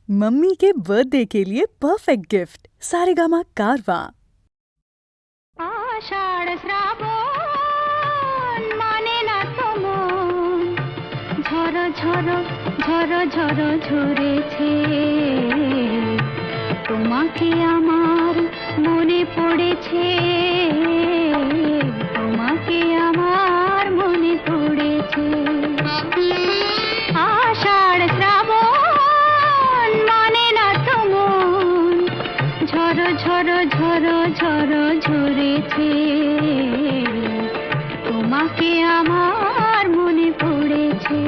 Mummy के birthday के लिए परफेक्ट गिफ्ट सारेगामा कारवा। आषाढ़ श्रावण মানে না তো মন, ঝড় ঝড় ঝড় ঝড় ঝরেছে, তোমাকে আমার মনে পড়েছে, তোমাকে আমার মনে পড়েছে। আষাঢ় শ্রাবণ মানে না তো মন, ঝড় ঝড় ঝড় ঝড় ঝরেছে, তোমাকে আমার মনে পড়েছে।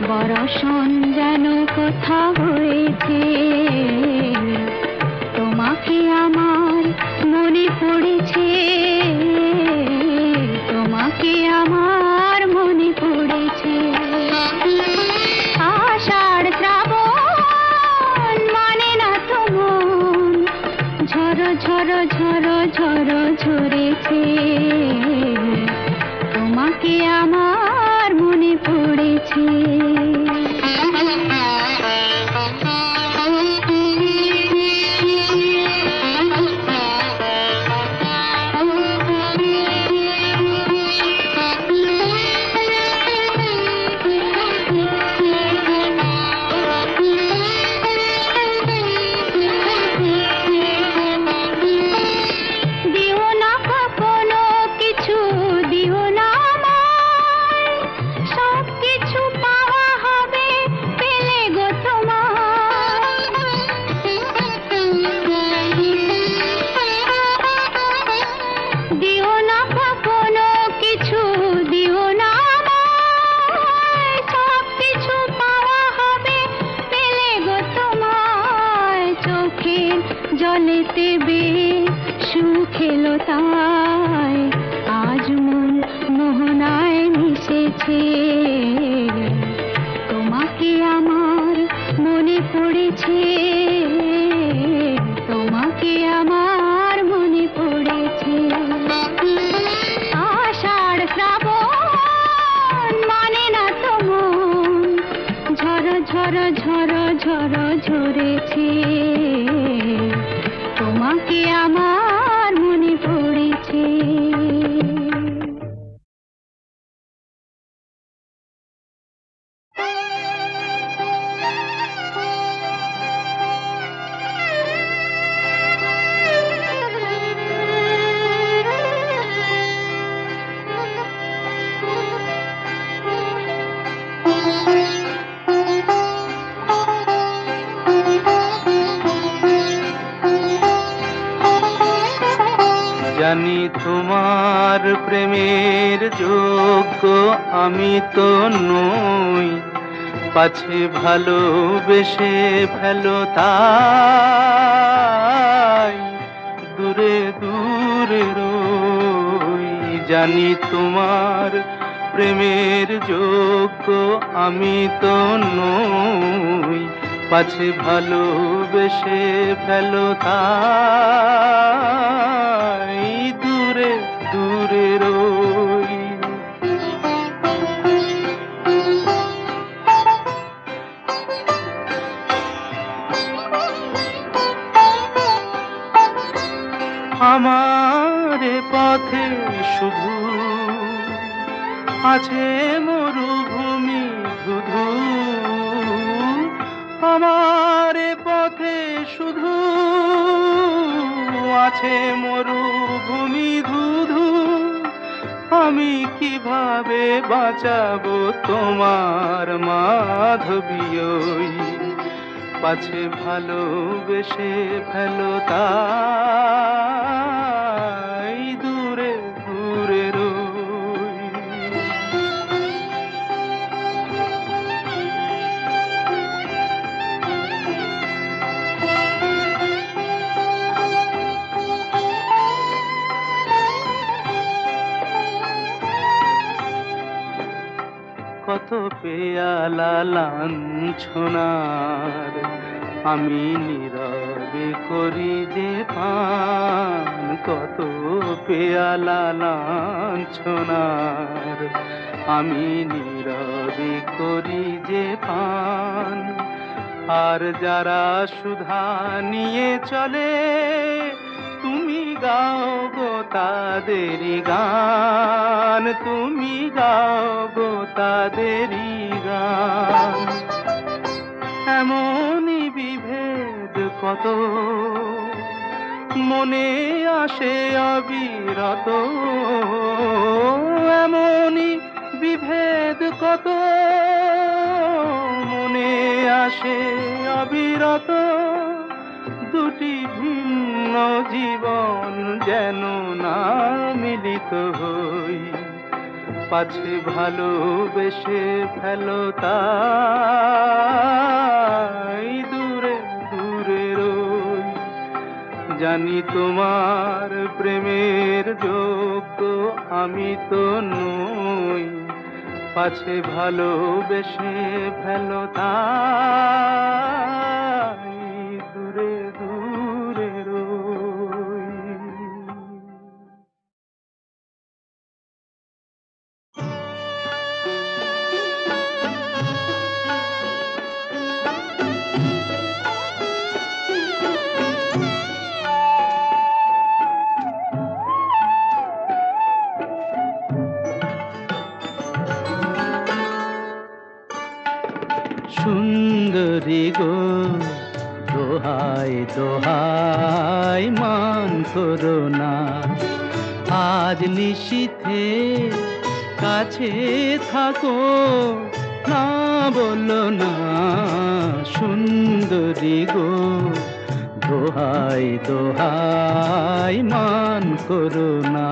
বরষণ যেন কোথা হয়েছে, তোমাকে আমার মনে পড়েছে, তোমাকে আমার মনে পড়েছে। আষাঢ় শ্রাবণ মানে না তো মন, ঝড় ঝড় ঝড় ঝড় ঝরেছে, তোমাকে আমার মনে পড়েছে। জলেতে সুখ এলো তাই আজ মন মোহনায় মিশেছে, তোমাকে আমার মনে পড়েছে, তোমাকে আমার মনে পড়েছে। আষাঢ় শ্রাবণ মানে না তো মন, ঝড় ঝড় ঝড় ঝড় ঝরেছে, তোমাকে আমার মনে পড়েছে। জানি তোমার প্রেমের যোগ্য আমি তো নই, পাছে ভালোবেসে ফেলো তাই দূরে দূরে রই। জানি তোমার প্রেমের যোগ্য আমি তো নই, পাছে ভালোবেসে ফেলো তাই দূরে দূরে রই। আমার পথে শুধু আছে মরুভূমি ধুধু, আমার পথে শুধু আছে মরু মরুভূমি ধুধু, আমি কিভাবে বাঁচাবো তোমার মাধবী ওই, পাছে ভালোবেসে ফেলো তাই দূরে দূরে রই। কত পেয়ালা লাঞ্ছনার আমি নীরবে করি যে পান, কত পেয়ালা লাঞ্ছনার আমি নীরবে করি যে পান। আর যারা সুধা নিয়ে চলে তুমি গাও গো তাদেরই গান, তুমি গাও গো তাদেরই গান। এমনই বিভেদ কত মনে আসে অবিরত, এমনই বিভেদ কত মনে আসে অবিরত। দুটি ভিন্ন জীবন যেন না মিলিত হই, পাছে ভালোবেসে ফেলো তাই দূরে দূরে রই। জানি তোমার প্রেমের যোগ্য আমি তো নই, পাছে ভালোবেসে ফেলো তাই দূরে দূরে রই। সুন্দরী গো দোহাই দোহাই মান করো না, আজ নিশীথে কাছে থাকো না বলো না। সুন্দরী গো দোহাই দোহাই মান করো না।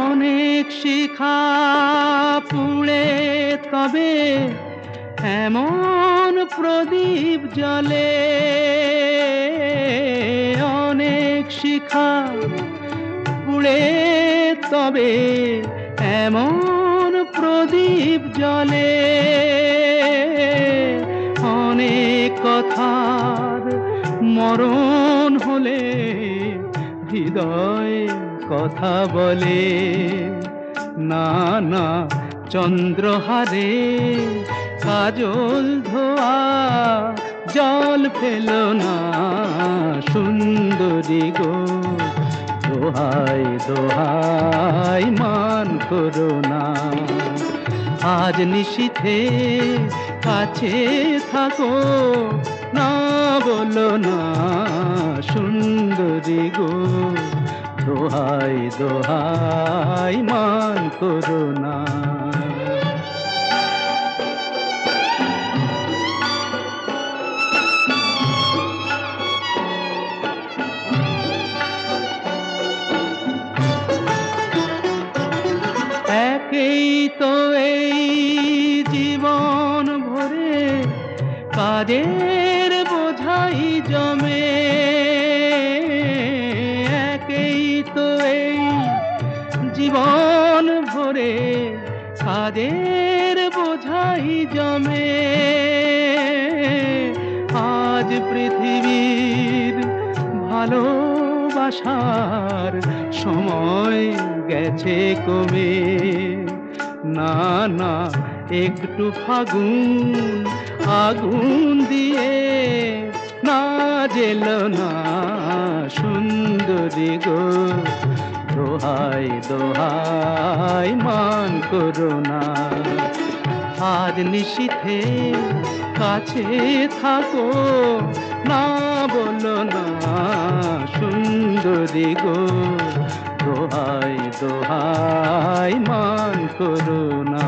অনেক শিখা পুড়ে তবে এমন প্রদীপ জ্বলে, অনেক শিখা পুড়ে তবে এমন প্রদীপ জ্বলে। অনেক কথার মরণ হলে হৃদয় কথা বলে, না না চন্দ্রহারে কাজল ধোয়া জল ফেলো না। সুন্দরী গো দোহাই দোহাই মান করো না, আজ নিশীথে কাছে থাকো না বলো না। সুন্দরী গো দোহাই দোহাই মান করো না। একেই তো এই জীবন ভরে কাজের বোঝাই জমে, একেই তো এই জীবন ভরে কাজের বোঝাই জমে। আজ পৃথিবীর ভালোবাসার সময় গেছে কমে, না না একটু ফাগুন আগুন দিয়ে না জেলো না। সুন্দরী গো দোহাই দোহাই মান করো না। আজ নিশীথে কাছে থাকো, না বলো না সুন্দরী গো, দোহাই দোহাই মান করো না।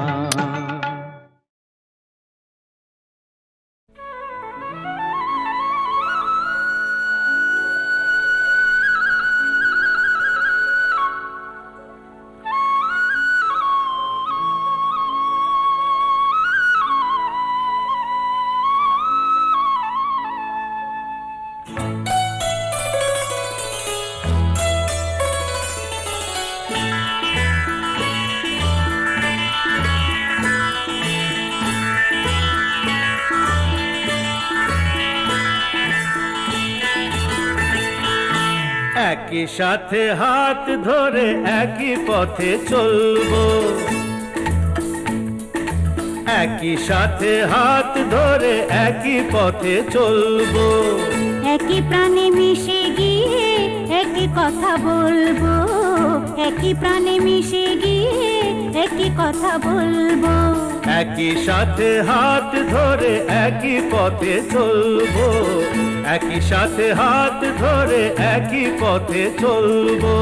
একই সাথে হাত ধরে একই পথে চলবো, একই সাথে হাত ধরে একই পথে চলবো, একই প্রাণে মিশে গিয়ে একই কথা বলবো, একই প্রাণে মিশে গিয়ে একই কথা বলবো। একই সাথে হাত ধরে একই পথে চলবো, একই সাথে হাত ধরে একই পথে চলবো।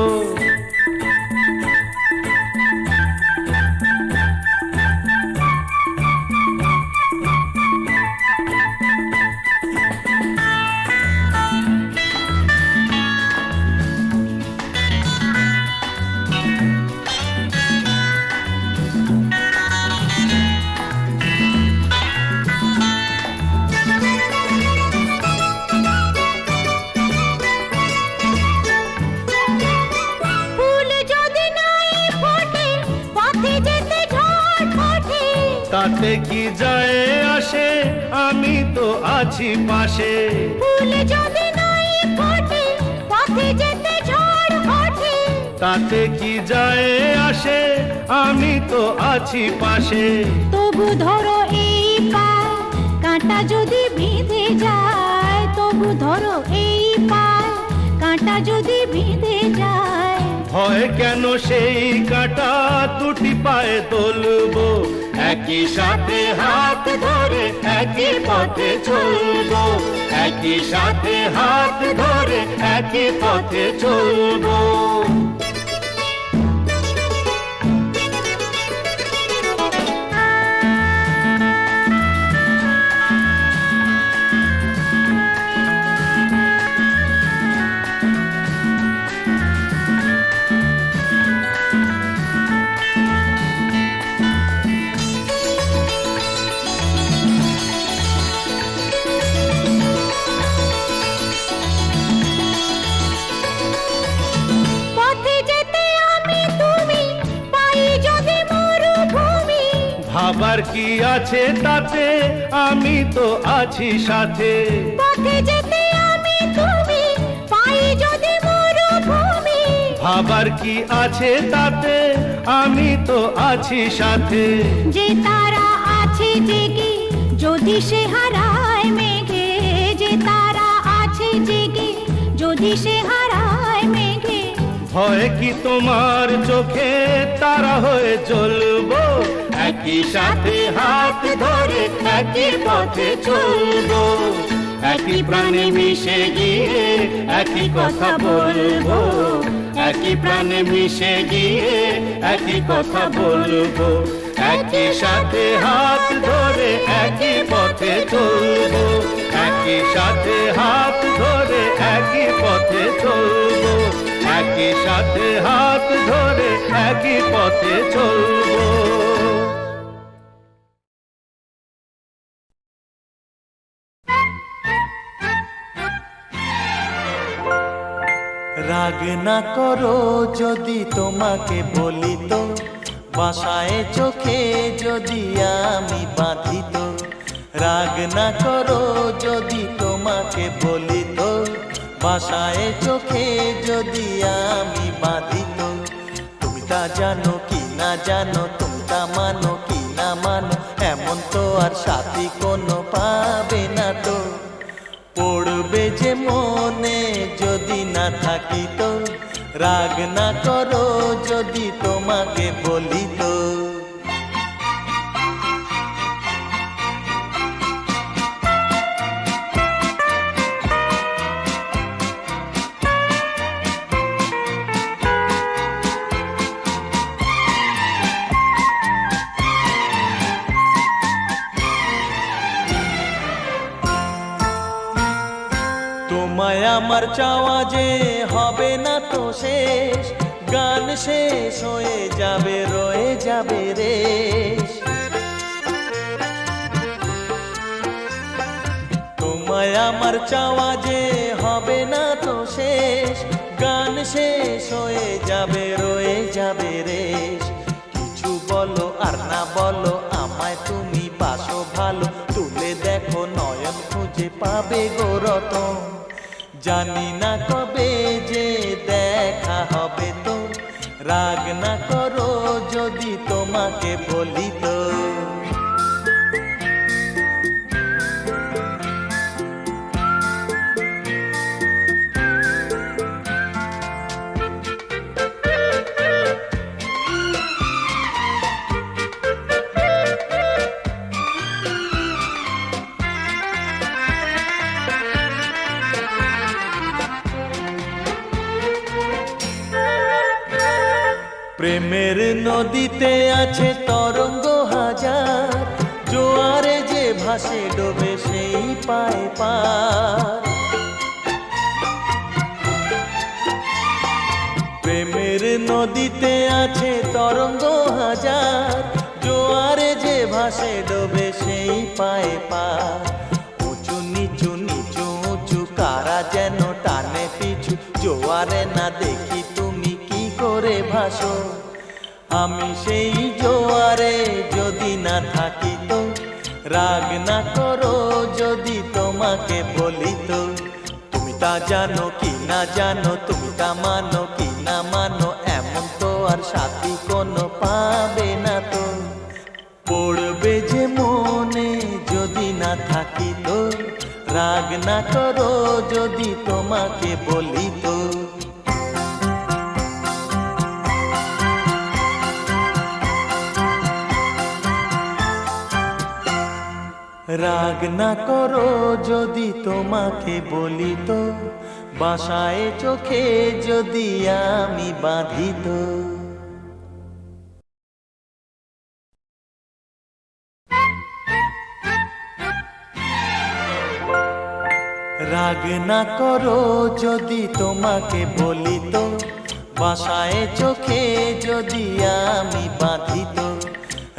তাতে কি যায় আসে, আমি তো আছি পাশে। ফুল যদি নাই ফোটে পথে যেতে ঝড় ওঠে, তাতে কি যায় আসে, আমি তো আছি পাশে। তবু ধরো এই পায় কাঁটা যদি বিঁধে যায়, তবু ধরো এই পায় কাঁটা যদি বিঁধে যায়। ভয় কেন সেই কাঁটা দুটি পায়ে তুলবো, একই সাথে হাত ধরে একই পথে চলবো, একই সাথে হাত ধরে একই পথে চলবো। ভাবার কি আছে তাতে, আমি তো আছি সাথে। পথে যেতে আমি তুমি পাই যদি মরুভূমি, ভাবার কি আছে তাতে, আমি তো আছি সাথে। যে তারা আছে জেগে যদি সে হারায় মেঘে, যে তারা আছে জেগে যদি সে হারায় মেঘে। ভয় কি তোমার চোখে তারা হয়ে জ্বলবো, একই সাথে হাত ধরে একই পথে চলবো, একই প্রাণে মিশে গিয়ে একই কথা বলবো, একই প্রাণে মিশে গিয়ে একই কথা বলবো। একই সাথে হাত ধরে একই পথে চলবো, একই সাথে হাত ধরে একই পথে চলবো, একই সাথে হাত ধরে একই পথে চলবো। রাগ না করো যদি তোমাকে বলি তো, বাসায় চোখে যদি আমি বাঁধি তো। রাগ না করো যদি তোমাকে বলি তো, বাসায় চোখে যদি আমি বাঁধি তো। তুমি তা জানো কি না জানো, তুমি তা মানো কি না মানো, এমন তো আর সাথী কোনো পাবে না তো। পড়বে যে মনে যদি না থাকি তো, রাগ না করো যদি তোমাকে বলি তো। তোমায় আমার চাওয়া যে হবে না তো শেষ, গান শেষ হয়ে যাবে রয়ে যাবে রেশ। তোমায় আমার চাওয়া যে হবে না তো শেষ, গান শেষ হয়ে যাবে রয়ে যাবে রেশ। কিছু বলো আর না বলো আমায় তুমি বাসো ভালো, তুলে দেখো নয়ন খুঁজে পাবে গো রতন। জানি না কবে যে দেখা হবে তো, রাগ না করো যদি তোমাকে বলি তো। প্রেমের নদীতে আছে তরঙ্গ হাজার, জোয়ারে যে ভাসে ডোবে সেই পায় পার। প্রেমের নদীতে আছে তরঙ্গ হাজার, জোয়ারে যে ভাসে ডোবে সেই পায় পার। উঁচু নিচু নিচু উঁচু কারা যেন টানে পিছু, জোয়ারে না দেখি তুমি কি করে ভাসো। আমি সেই জোয়ারে যদি না থাকি তো, রাগ না করো যদি তোমাকে বলি তো। তুমি তা জানো কি না জানো, তুমি তা মানো কি না মানো, এমন তো আর সাথী কোনো পাবে না তো। পড়বে যে মনে যদি না থাকি তো, রাগ না করো যদি তোমাকে বলি তো। রাগ না করো যদি তোমাকে বলি তো, বাসায় চোখে যদি আমি বাঁধি তো। রাগ না করো যদি তোমাকে বলি তো, বাসায় চোখে যদি আমি বাঁধি তো।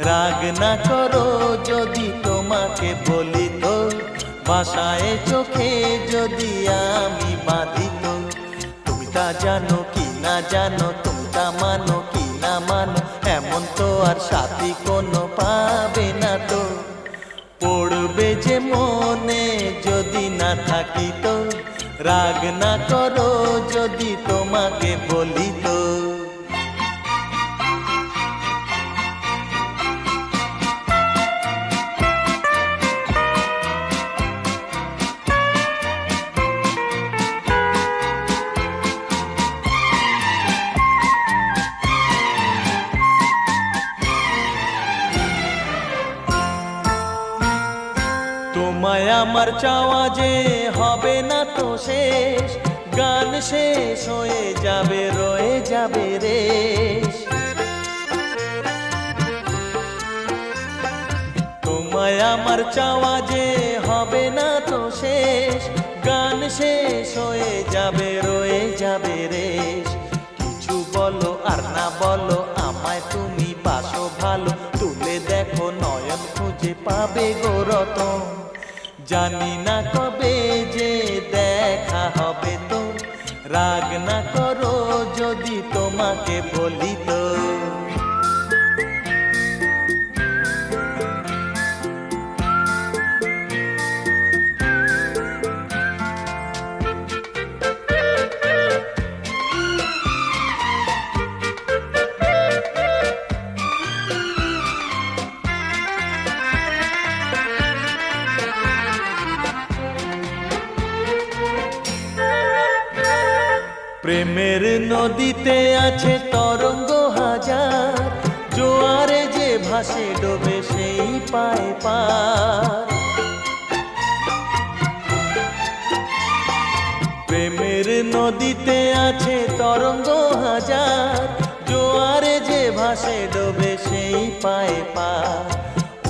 রাগ না করো যদি তোমাকে বলি তো, বাসায় চোখে যদি আমি বাঁধি তো। তুমি তা জানো কি না জানো, তুমি তা মানো কি না মানো, এমন তো আর সাথী কোনো পাবে না তো। পড়বে যে মনে যদি না থাকি তো, রাগ না করো যদি তোমাকে বলি তো। তোমায় আমার চাওয়া যে হবে না তো শেষ, গান শেষ হয়ে যাবে রয়ে যাবে রেশ। তোমায় আমার চাওয়া যে হবে না তো শেষ, গান শেষ হয়ে যাবে রয়ে যাবে রেশ। কিছু বলো আর না বলো আমায় তুমি বাসো ভালো, তুলে দেখো নয়ন খুঁজে পাবে গো রতন। জানি না কবে যে দেখা হবে তো, রাগ না করো যদি তোমাকে বলি তো। প্রেমের নদীতে আছে তরঙ্গ হাজার, জোয়ারে যে ভাসে ডোবে সেই পায় পার। প্রেমের নদীতে আছে তরঙ্গ হাজার, জোয়ারে যে ভাসে ডোবে সেই পায় পার।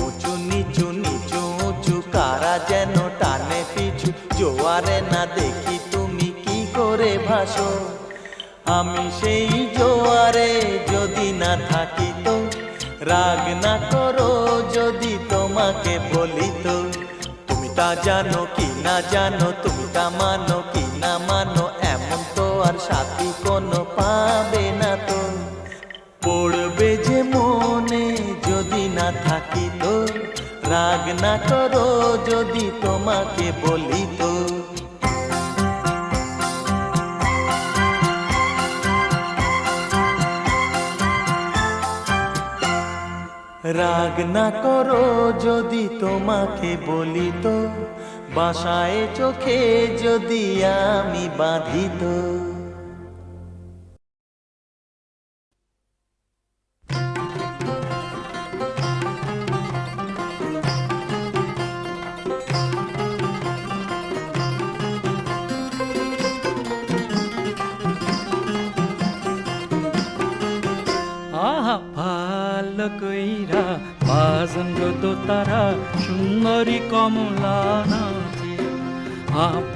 উঁচু নিচু নিচু উঁচু কারা যেন টানে পিছু, জোয়ারে না দেখি তুমি কি করে ভাসো। আমি সেই জোয়ারে যদি না থাকি তো, রাগ না করো যদি তোমাকে বলি তো। তুমি তা জানো কি না জানো, তুমি তা মানো কি না মানো, এমন তো আর সাথী কোনো পাবে না তো। পড়বে যে মনে যদি না থাকি তো, রাগ না করো যদি তোমাকে বলি তো। রাগ না করো যদি তোমাকে বলি তো, বাসায় চোখে যদি আমি বাঁধি তো। আহা ভালো কইরা বাজন গো দোতারা সুন্দরী কমলা নাচে।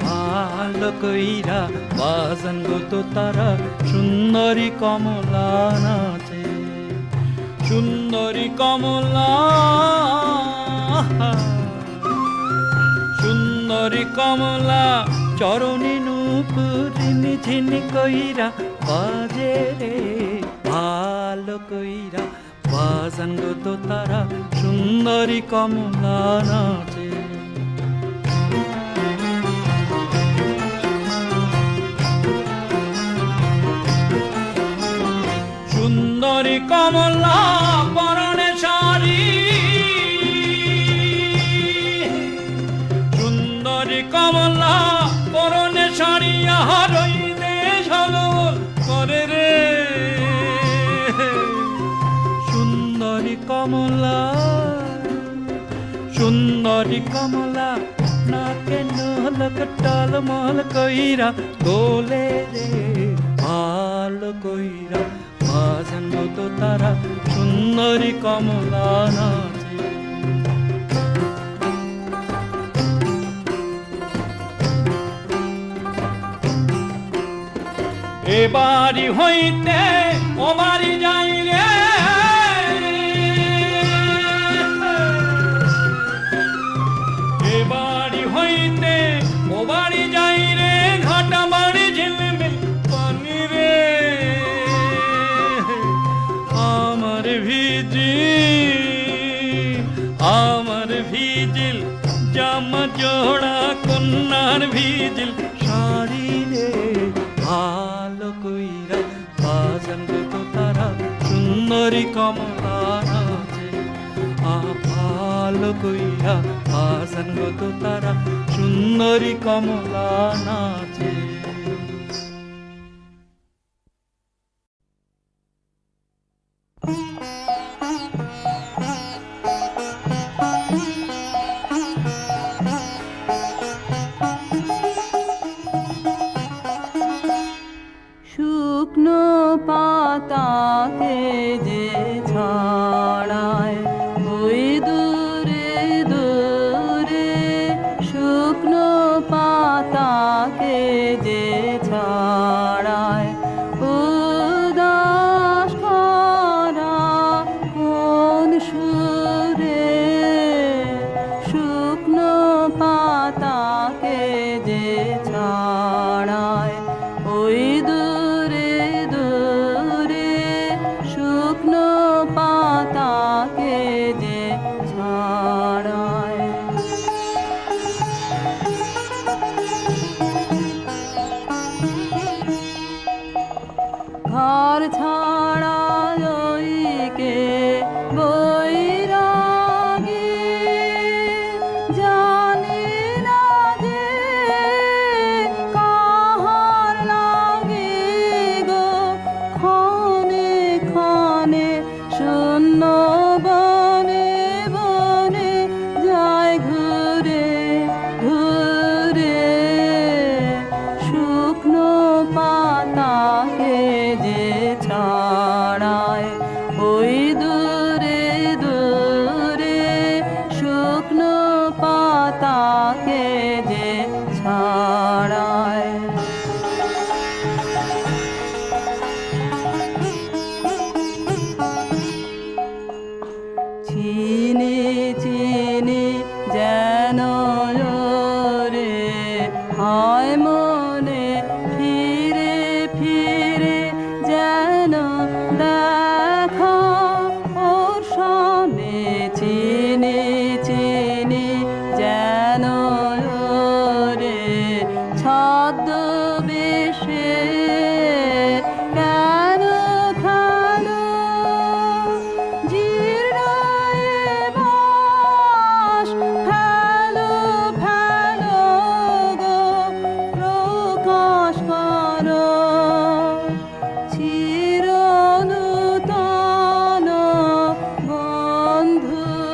ভালো কইরা বাজন গো দোতারা সুন্দরী কমলা নাচে। সুন্দরী কমলা, সুন্দরী কমলা চরণে নূপুর ঝিনি কইরা বাজে রে। ভালো কইরা বাজান গো দোতারা সুন্দরী কমলা নাচে। সুন্দরী কমলা পরনে শাড়ি, সুন্দরী কমলা পরনে শাড়ি, আহার দেশ হলো করে রে। সুন্দরী কমলা, সুন্দরী কমলা নাকে নলক টলমল কইরা দোলে রে। ভালো কইরা বাজান গো দোতারা সুন্দরী কমলা নাচে। এ বাড়ি হইতে ও বাড়ি যাই রে, এ বাড়ি হইতে ও বাড়ি যাই রে, ঘাটা বাড়ি ঝিলমিল পানি রে। আমার ভিজিল জামা জোড়া কন্যার ভিজিল শাড়ি রে। ভালো কইরা বাজান গো দোতারা সুন্দরী কমলা নাচে। ভালো কইরা বাজান গো দোতারা সুন্দরী কমলা নাচে। শুকনো পাতাকে যে ছড়ায় ওই দূরে দূরে, শুকনো পাতাকে যে শূন্য বনে বনে যায় ঘুরে ঘুরে, শুকনো পাতাকে যে ছাড়ায় ওই দূরে দূরে, শুকনো পাতাকে যে ছাড়ায়। চিনি চিনি যেন রে হয় মনে ফিরে ফিরে, যেন দেখা ওর সামনে। চিনি চিনি যেন রে ছদ্মবেশে কেন খেলো জীর্ণ এ বাস, ফেলো ফেলো গো প্রকাশ করো চিরনূতন বন্ধুরে,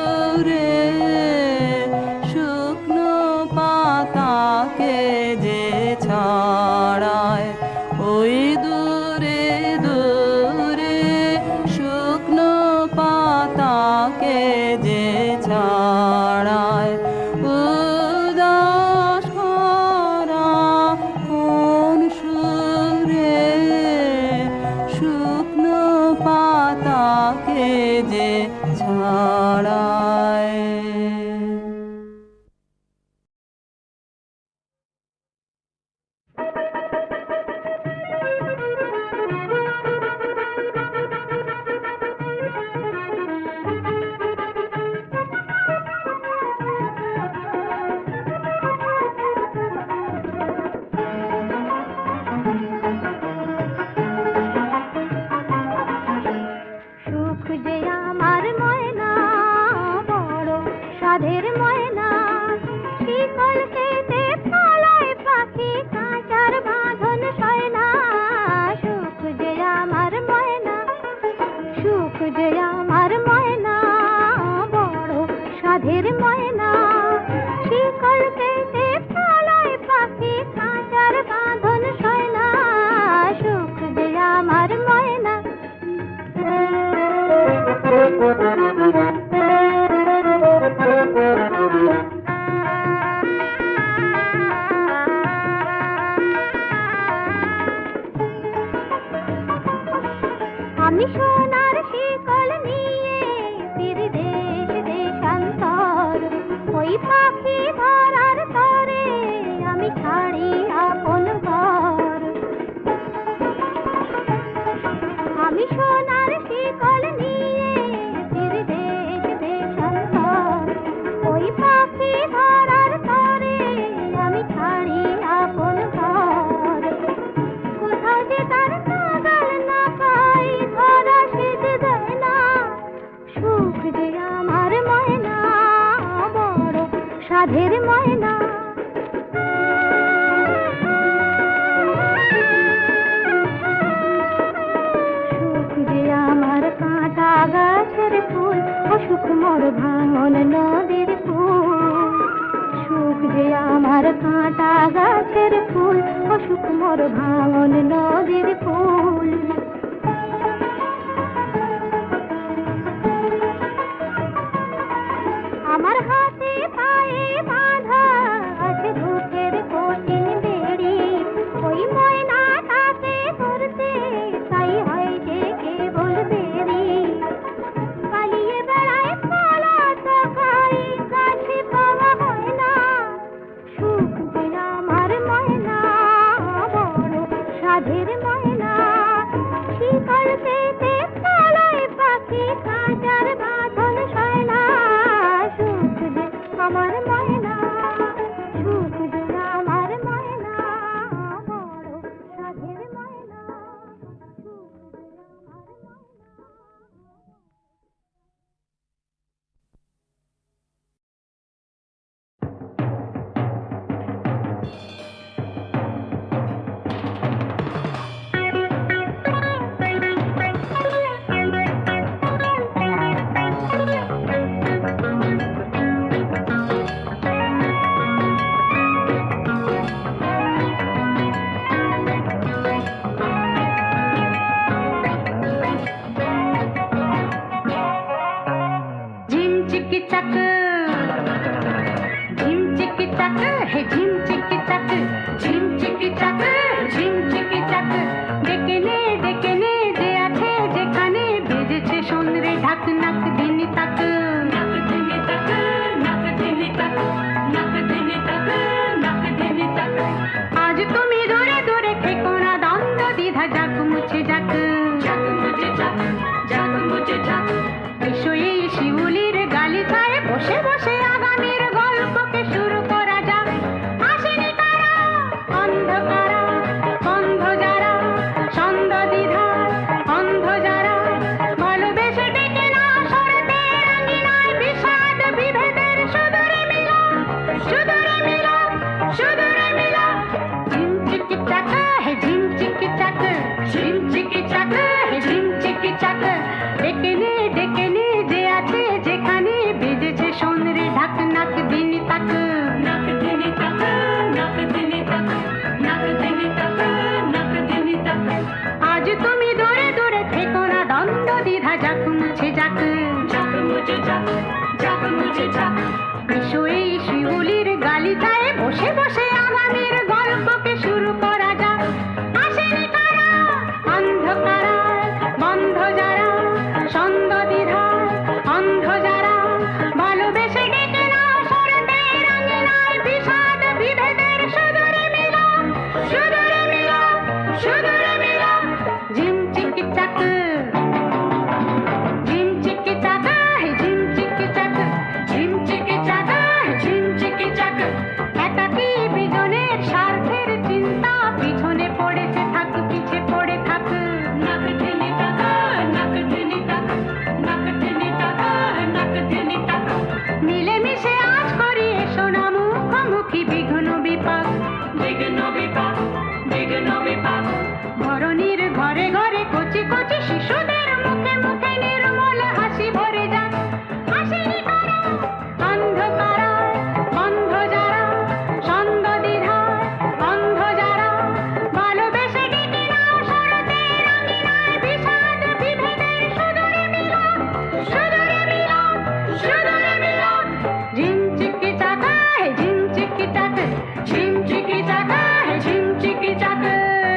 শুকনো পাতাকে যে ছাড়ায় ওই দূরে দূরে, শুকনো পাতাকে যে ছাড়ায়। উদাস করা কোন সুরে, শুকনো পাতাকে যে ছাড়ায়। সুখ যে আমার ময়না, বড় সাধের ময়না, শিকল কেটে পালায় পাখি, কাঁচার বাঁধন সয় না। সুখ যে আমার ময়না, সুখ যে আমার ময়না, বড় সাধের ময়না, শিকল কেটে পালায় পাখি, কাঁচার বাঁধন সয় না। সুখ যে আমার ময়না। আমি সোনার শিকল নিয়ে ফিরি দেশ দেশান্তর, ওই পাখি ধরার তরে আমি ছাড়ি আপন ঘর। আমি সোনার শিকল নিয়ে ফিরি দেশ দেশান্তর, ওই পাখি ধরার তরে আমি ছাড়ি আপন ঘর। কোথাও যে তার নাগাল না পাই, ধরা সেজে যায় না। সুখ যে আমার ময়না, বড় সাধের ময়না। সুখ যে আমার কাঁটা গাছের ফুল, অসুখ মোর ভাঙন নদীর ফুল। সুখ যে আমার কাঁটা গাছের ফুল, অসুখ মোর ভাঙন নদীর ফুল। আমার হাতে পায়ে বাঁধা আছে দুঃখের কঠিন বেড়ি, ওই ময়নাটাকে ধরতে তাই হয় যে কেবল দেরি। পালিয়ে বেড়ায় পালা তো খাই, কাছে পাওয়া হয় না। সুখ যে আমার ময়না, বড় সাধের ময়না। শোন রে ঢাক নাক দিনি তাক নাক দিনি তাক নাক দিনি তাক নাক দিনি তাক নাক দিনি তাক আজ তুমি দূরে দূরে থেকো না দ্বন্দ্ব দ্বিধা যাক মুছে যাক যাক মুছে যাক যাক মুছে যাক এসো এই শিউলির গালিচায় বসে বসে আগামীর গল্পকে শুরু করা যাক আসেনি কারা অন্ধকারা বন্ধ যারা ছন্দ দ্বিধা অন্ধ যারা ভালোবেসে ডেকে না সরতে রাঙিনায় বিষাদ বিভেদের সুদূরে মিলা সুদূরে মিলা সুদূরে মিলা ঝিমচিকি চাকা হে ঝিমচিকি চাকা ঝিমচিকি চাকা হে ঝিমচিকি চাকা ডেকে নে যে আছে যেখানে বেজেছে শোন রে ঢাক নাক দিনি তাক নাক দিনি তাক নাক দিনি তাক নাক দিনি তাক নাক দিনি তাক আজ তুমি দূরে দূরে থেকো না দ্বন্দ্ব দ্বিধা যাক মুছে যাক যাক মুছে যাক যাক মুছে যাক এসো এই শিউলির গালিচায় বসে বসে আগামীর গল্পকে শুরু করা যাক আসেনি কারা অন্ধকারা বন্ধ যারা ছন্দ দ্বিধা অন্ধ যারা ভালোবেসে ডেকে না সরতে রাঙিনায় বিষাদ বিভেদের সুদূরে মিলা সুদূরে মিলা সুদূরে মিলা ঝিমচিকি চাক ঝিমচিকি চাকা হে ঝিমচিকি চাক ঝিমচিকি চাকা হে ঝিমচিকি চাক একাকী বিজনের স্বার্থের চিন্তা পিছনে পড়েছে থাক পিছে পড়ে থাক নাক টেনে টাকা নাক টেনে টাকা নাক টেনে টাকা নাক টেনে টাকা মিলেমিশে আজ করি এসো না মুখোমুখি বিঘ্ন বিপাক বিঘ্ন বিপাক বিঘ্ন বিপাক ধরণীর ঘরে ঘরে কচি কচি শিশুদের মুখে মুখে নির্মল হাসি ভরে যাক আসেনি কারা অন্ধকারা বন্ধ যারা ছন্দ দ্বিধায় অন্ধ যারা ভালোবেসে ডেকে না সরতে রাঙিনায় বিষাদ বিভেদের সুদূরে মিলা সুদূরে মিলা সুদূরে মিলা ঝিমচিকি চাকা হে ঝিমচিকি চাকা ঝিমচিকি চাকা হে ঝিমচিকি চাকা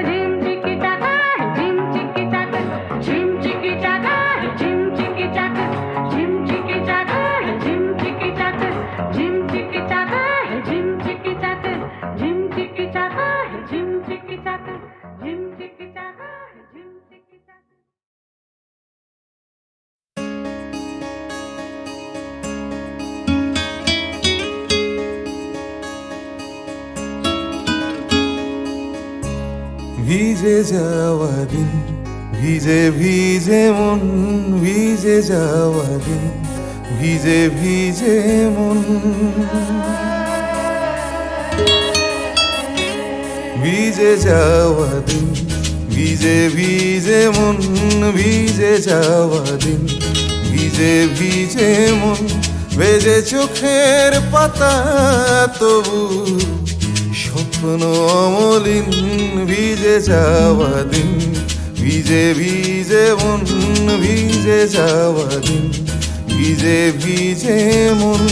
ঝিমচিকি চাকা হে ঝিমচিকি চাকা ঝিমচিকি চাকা হে ঝিমচিকি চাকা ঝিমচিকি চাকা হে ঝিমচিকি চাকা ঝিমচিকি চাকা হে ঝিমচিকি চাকা ঝিমচিকি চাকা হে ঝিমচিকি চাকা ঝিমচিকি চাকা হে ঝিমচিকি চাকা ভিজে যাওয়া দিন ভিজে ভিজে মন ভিজে যাওয়া দিন ভিজে ভিজে মন ভিজে যাওয়া দিন ভিজে ভিজে মন ভিজে যাওয়া দিন ভিজে ভিজে মন ভেজে চোখের পাতা তবু স্বপ্ন অমলিন ভিজে যাওয়া দিন ভিজে ভিজে মন ভিজে যাওয়া দিন ভিজে ভিজে মন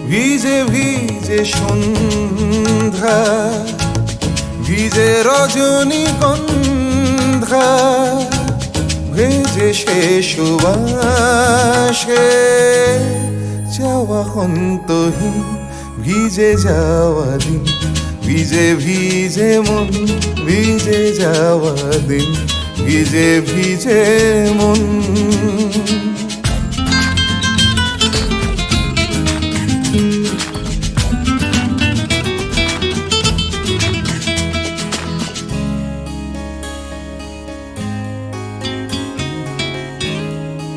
ভিজে ভিজে সন্ধ্যা ভিজে রজনীগন্ধা ভেজে সে সুবাসে যাওয়া অন্তহীন ভিজে যাওয়া দিন ভিজে ভিজে মন ভিজে যাওয়া দিন ভিজে ভিজে মন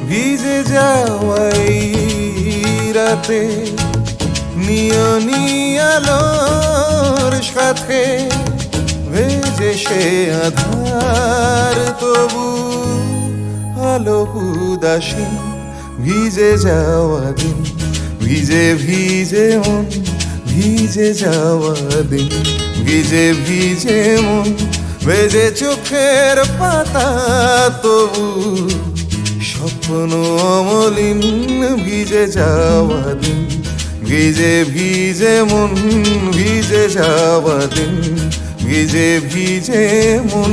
ভিজে যাওয়াই রাতে নিয়নি আলোর সাথে ভেজে সে আধার তবু আলো উদাসীন ভিজে যাওয়া দিন ভিজে ভিজে মন ভিজে যাওয়া দিন ভিজে ভিজে মন ভেজে চোখের পাতা তবু স্বপ্ন অমলিন ভিজে যাওয়া দিন, ভিজে ভিজে মন ভিজে যাওয়া দিন, ভিজে ভিজে মন।